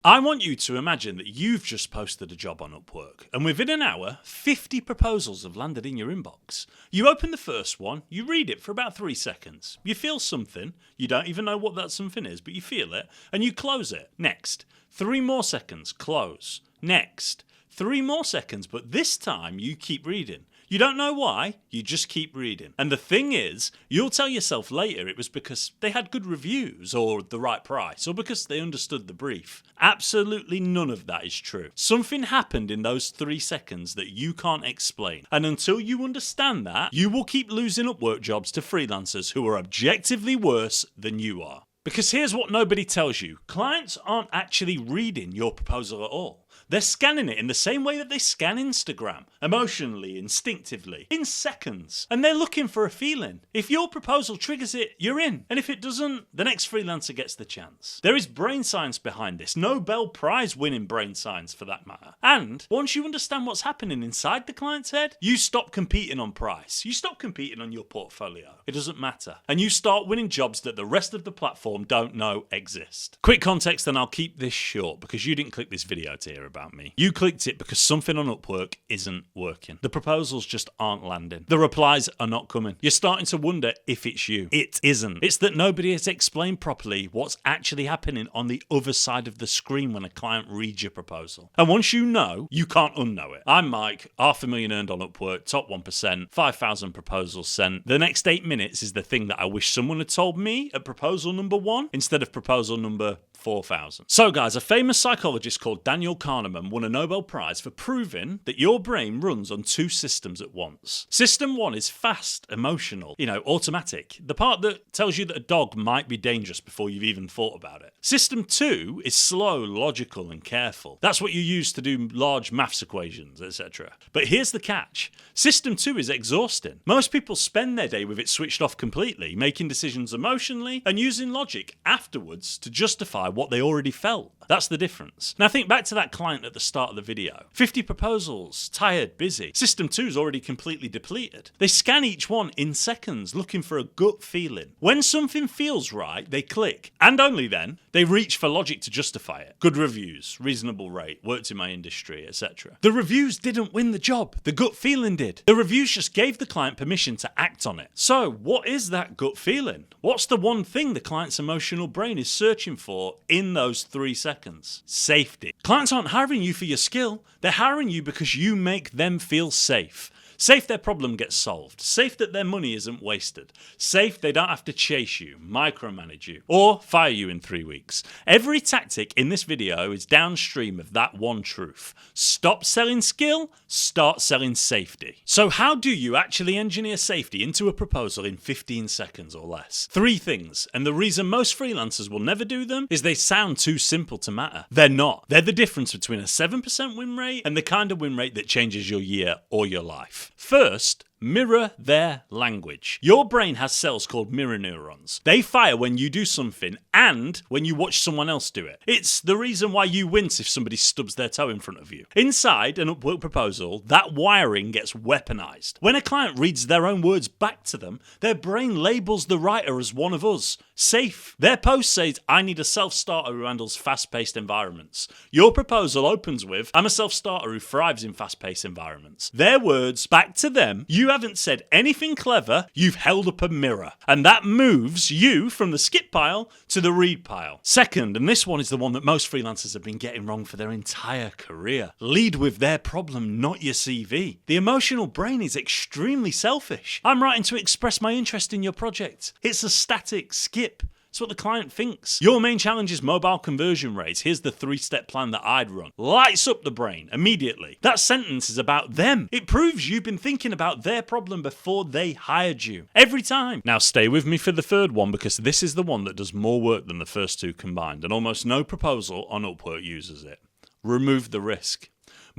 I want you to imagine that you've just posted a job on Upwork, and within an hour, 50 proposals have landed in your inbox. You open the first one, you read it for about 3 seconds. You feel something, you don't even know what that something is, but you feel it, and you close it. Next, 3 more seconds, close. Next, 3 more seconds, but this time you keep reading. You don't know why, you just keep reading. And the thing is, you'll tell yourself later it was because they had good reviews or the right price or because they understood the brief. Absolutely none of that is true. Something happened in those 3 seconds that you can't explain. And until you understand that, you will keep losing Upwork jobs to freelancers who are objectively worse than you are. Because here's what nobody tells you. Clients aren't actually reading your proposal at all. They're scanning it in the same way that they scan Instagram, emotionally, instinctively, in seconds. And they're looking for a feeling. If your proposal triggers it, you're in. And if it doesn't, the next freelancer gets the chance. There is brain science behind this, Nobel Prize winning brain science for that matter. And once you understand what's happening inside the client's head, you stop competing on price. You stop competing on your portfolio. It doesn't matter. And you start winning jobs that the rest of the platform don't know exist. Quick context, and I'll keep this short because you didn't click this video to hear about me. You clicked it because something on Upwork isn't working. The proposals just aren't landing. The replies are not coming. You're starting to wonder if it's you. It isn't. It's that nobody has explained properly what's actually happening on the other side of the screen when a client reads your proposal. And once you know, you can't unknow it. I'm Mike, $500,000 earned on Upwork, top 1%, 5,000 proposals sent. The next 8 minutes is the thing that I wish someone had told me at proposal number 1 instead of proposal number 4,000. So guys, a famous psychologist called Daniel Kahneman won a Nobel Prize for proving that your brain runs on 2 systems at once. System 1 is fast, emotional, automatic. The part that tells you that a dog might be dangerous before you've even thought about it. System 2 is slow, logical, and careful. That's what you use to do large maths equations, etc. But here's the catch. System 2 is exhausting. Most people spend their day with it switched off completely, making decisions emotionally and using logic afterwards to justify what they already felt. That's the difference. Now think back to that client at the start of the video. 50 proposals, tired, busy. System 2 is already completely depleted. They scan each one in seconds, looking for a gut feeling. When something feels right, they click. And only then, they reach for logic to justify it. Good reviews, reasonable rate, worked in my industry, etc. The reviews didn't win the job. The gut feeling did. The reviews just gave the client permission to act on it. So what is that gut feeling? What's the one thing the client's emotional brain is searching for in those 3 seconds? Safety. Clients aren't hiring you for your skill. They're hiring you because you make them feel safe. Safe their problem gets solved. Safe that their money isn't wasted. Safe they don't have to chase you, micromanage you, or fire you in 3 weeks. Every tactic in this video is downstream of that one truth. Stop selling skill, start selling safety. So how do you actually engineer safety into a proposal in 15 seconds or less? 3 things, and the reason most freelancers will never do them is they sound too simple to matter. They're not. They're the difference between a 7% win rate and the kind of win rate that changes your year or your life. First, mirror their language. Your brain has cells called mirror neurons. They fire when you do something and when you watch someone else do it. It's the reason why you wince if somebody stubs their toe in front of you. Inside an Upwork proposal, that wiring gets weaponized. When a client reads their own words back to them, their brain labels the writer as one of us. Safe. Their post says, I need a self-starter who handles fast-paced environments. Your proposal opens with, I'm a self-starter who thrives in fast-paced environments. Their words back to them, you haven't said anything clever, you've held up a mirror. And that moves you from the skip pile to the read pile. Second, and this one is the one that most freelancers have been getting wrong for their entire career. Lead with their problem, not your CV. The emotional brain is extremely selfish. I'm writing to express my interest in your project. It's a static skip. It's what the client thinks. Your main challenge is mobile conversion rates. Here's the 3-step plan that I'd run. Lights up the brain immediately. That sentence is about them. It proves you've been thinking about their problem before they hired you. Every time. Now stay with me for the third one because this is the one that does more work than the first 2 combined and almost no proposal on Upwork uses it. Remove the risk.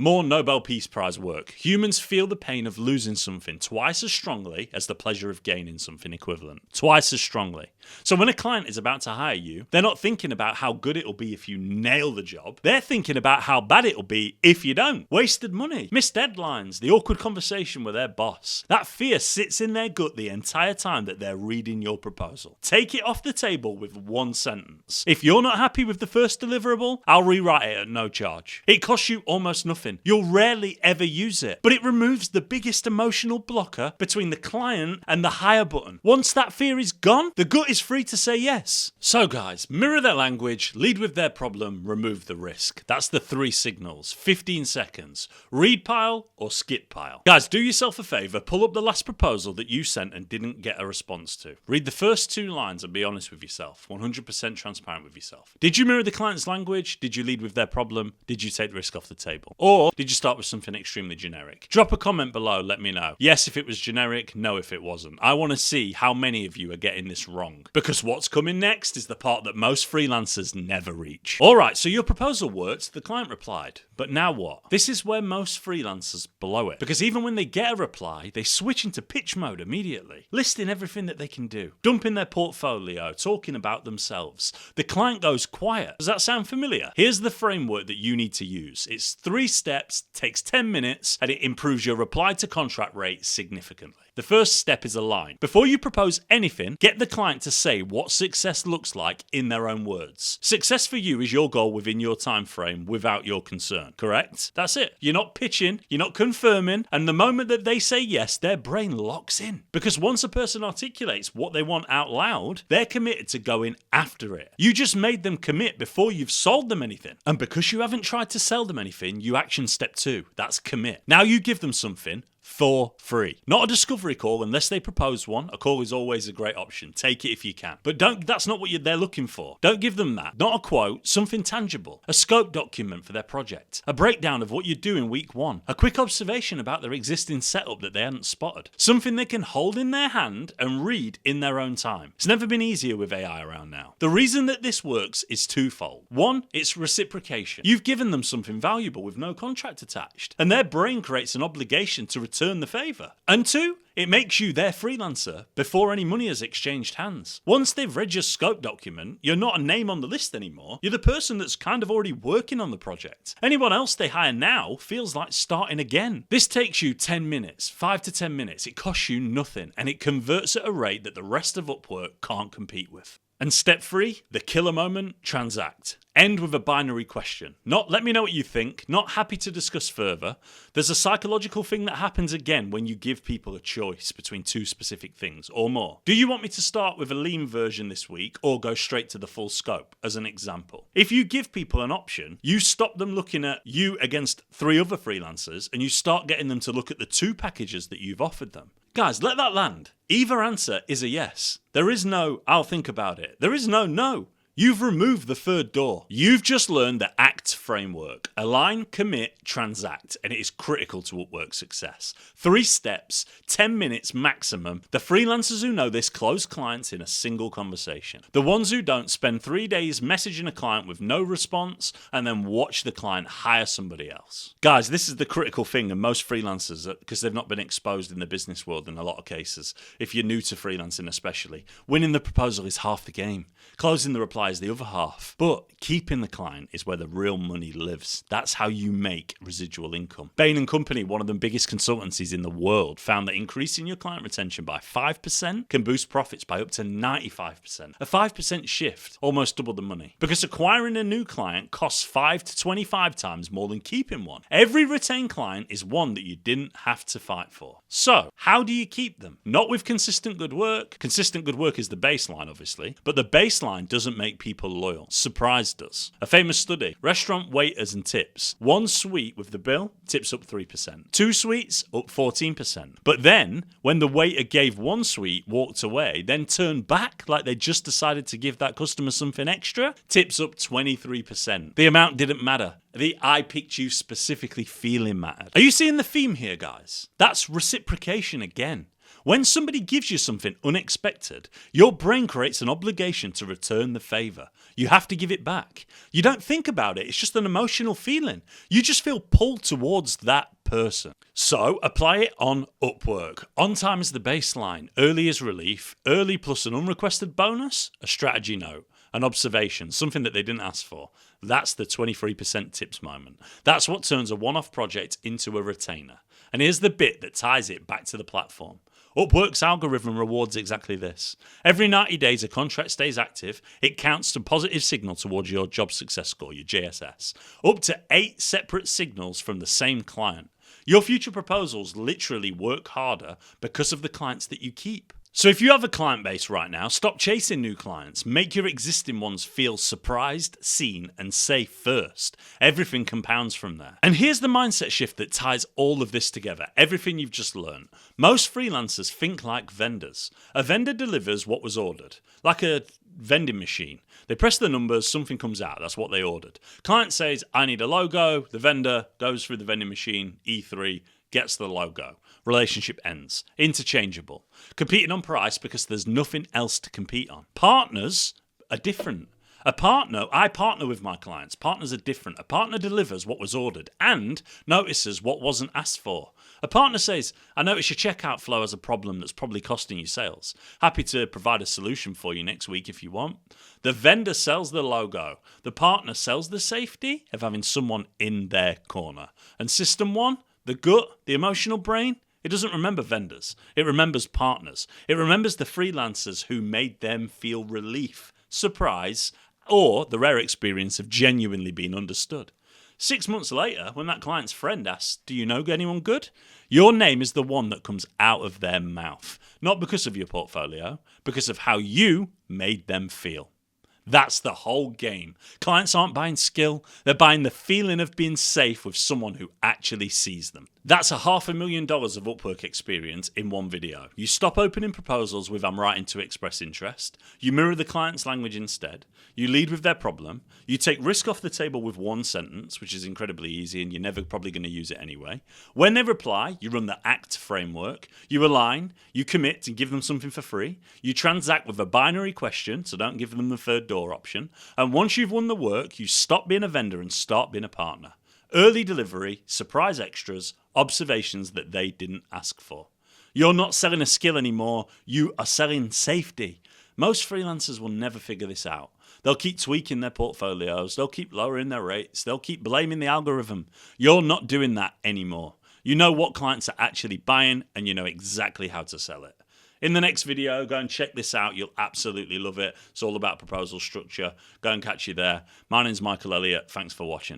More Nobel Peace Prize work. Humans feel the pain of losing something twice as strongly as the pleasure of gaining something equivalent. Twice as strongly. So when a client is about to hire you, they're not thinking about how good it'll be if you nail the job. They're thinking about how bad it'll be if you don't. Wasted money, missed deadlines, the awkward conversation with their boss. That fear sits in their gut the entire time that they're reading your proposal. Take it off the table with one sentence. If you're not happy with the first deliverable, I'll rewrite it at no charge. It costs you almost nothing. You'll rarely ever use it, but it removes the biggest emotional blocker between the client and the hire button. Once that fear is gone, the gut is free to say yes. So guys, mirror their language, lead with their problem, remove the risk. That's the 3 signals. 15 seconds. Read pile or skip pile. Guys, do yourself a favor, pull up the last proposal that you sent and didn't get a response to. Read the first 2 lines and be honest with yourself. 100% transparent with yourself. Did you mirror the client's language? Did you lead with their problem? Did you take the risk off the table? Or did you start with something extremely generic? Drop a comment below, let me know. Yes if it was generic, no if it wasn't. I want to see how many of you are getting this wrong. Because what's coming next is the part that most freelancers never reach. Alright, so your proposal worked, the client replied. But now what? This is where most freelancers blow it. Because even when they get a reply, they switch into pitch mode immediately. Listing everything that they can do. Dumping their portfolio, talking about themselves. The client goes quiet. Does that sound familiar? Here's the framework that you need to use. It's 3 steps, takes 10 minutes, and it improves your reply to contract rate significantly. The first step is align. Before you propose anything, get the client to say what success looks like in their own words. Success for you is your goal within your time frame without your concern, correct? That's it. You're not pitching, you're not confirming, and the moment that they say yes, their brain locks in. Because once a person articulates what they want out loud, they're committed to going after it. You just made them commit before you've sold them anything. And because you haven't tried to sell them anything, you action step 2. That's commit. Now you give them something for free. Not a discovery call unless they propose one. A call is always a great option. Take it if you can. But that's not what they're looking for. Don't give them that. Not a quote, something tangible. A scope document for their project. A breakdown of what you do in week 1. A quick observation about their existing setup that they hadn't spotted. Something they can hold in their hand and read in their own time. It's never been easier with AI around now. The reason that this works is twofold. 1, it's reciprocation. You've given them something valuable with no contract attached, and their brain creates an obligation to return the favor. And 2, it makes you their freelancer before any money has exchanged hands. Once they've read your scope document, you're not a name on the list anymore. You're the person that's kind of already working on the project. Anyone else they hire now feels like starting again. This takes you 10 minutes, 5 to 10 minutes. It costs you nothing, and it converts at a rate that the rest of Upwork can't compete with. And step 3, the killer moment, transact. End with a binary question. Not let me know what you think, not happy to discuss further. There's a psychological thing that happens again when you give people a choice between 2 specific things or more. Do you want me to start with a lean version this week or go straight to the full scope, as an example? If you give people an option, you stop them looking at you against 3 other freelancers and you start getting them to look at the 2 packages that you've offered them. Guys, let that land. Either answer is a yes. There is no, I'll think about it. There is no no. You've removed the 3rd door. You've just learned the ACT framework. Align, commit, transact, and it is critical to Upwork success. 3 steps, 10 minutes maximum. The freelancers who know this close clients in a single conversation. The ones who don't spend 3 days messaging a client with no response and then watch the client hire somebody else. Guys, this is the critical thing, and most freelancers, because they've not been exposed in the business world in a lot of cases, if you're new to freelancing especially, winning the proposal is half the game. Closing the reply is the other half. But keeping the client is where the real money lives. That's how you make residual income. Bain & Company, one of the biggest consultancies in the world, found that increasing your client retention by 5% can boost profits by up to 95%. A 5% shift, almost double the money. Because acquiring a new client costs 5 to 25 times more than keeping one. Every retained client is one that you didn't have to fight for. So, how do you keep them? Not with consistent good work. Consistent good work is the baseline, obviously, but the baseline doesn't make people loyal. Surprise does. A famous study, restaurant waiters and tips. 1 suite with the bill, tips up 3%. 2 suites, up 14%. But then, when the waiter gave 1 suite, walked away, then turned back like they just decided to give that customer something extra, tips up 23%. The amount didn't matter. The I picked you specifically feeling mattered. Are you seeing the theme here, guys? That's reciprocation again. When somebody gives you something unexpected, your brain creates an obligation to return the favour. You have to give it back. You don't think about it, it's just an emotional feeling. You just feel pulled towards that person. So apply it on Upwork. On time is the baseline, early is relief, early plus an unrequested bonus, a strategy note, an observation, something that they didn't ask for. That's the 23% tips moment. That's what turns a one-off project into a retainer. And here's the bit that ties it back to the platform. Upwork's algorithm rewards exactly this. Every 90 days a contract stays active, it counts to positive signal towards your job success score, your JSS. Up to 8 separate signals from the same client. Your future proposals literally work harder because of the clients that you keep. So if you have a client base right now, stop chasing new clients. Make your existing ones feel surprised, seen, and safe first. Everything compounds from there. And here's the mindset shift that ties all of this together, everything you've just learned. Most freelancers think like vendors. A vendor delivers what was ordered, like a vending machine. They press the numbers, something comes out, that's what they ordered. Client says, I need a logo. The vendor goes through the vending machine, E3, gets the logo. Relationship ends. Interchangeable. Competing on price because there's nothing else to compete on. Partners are different. I partner with my clients. Partners are different. A partner delivers what was ordered and notices what wasn't asked for. A partner says, I notice your checkout flow has a problem that's probably costing you sales. Happy to provide a solution for you next week if you want. The vendor sells the logo. The partner sells the safety of having someone in their corner. And system one, the gut, the emotional brain, it doesn't remember vendors. It remembers partners. It remembers the freelancers who made them feel relief, surprise, or the rare experience of genuinely being understood. 6 months later, when that client's friend asks, do you know anyone good? Your name is the one that comes out of their mouth. Not because of your portfolio, because of how you made them feel. That's the whole game. Clients aren't buying skill, they're buying the feeling of being safe with someone who actually sees them. That's $500,000 of Upwork experience in one video. You stop opening proposals with I'm writing to express interest. You mirror the client's language instead. You lead with their problem. You take risk off the table with one sentence, which is incredibly easy and you're never probably going to use it anyway. When they reply, you run the ACT framework. You align, you commit and give them something for free. You transact with a binary question, so don't give them the third door option. And once you've won the work, you stop being a vendor and start being a partner. Early delivery, surprise extras, observations that they didn't ask for. You're not selling a skill anymore, you are selling safety. Most freelancers will never figure this out. They'll keep tweaking their portfolios, they'll keep lowering their rates, they'll keep blaming the algorithm. You're not doing that anymore. You know what clients are actually buying and you know exactly how to sell it. In the next video, go and check this out. You'll absolutely love it. It's all about proposal structure. Go and catch you there. My name's Michael Elliott. Thanks for watching.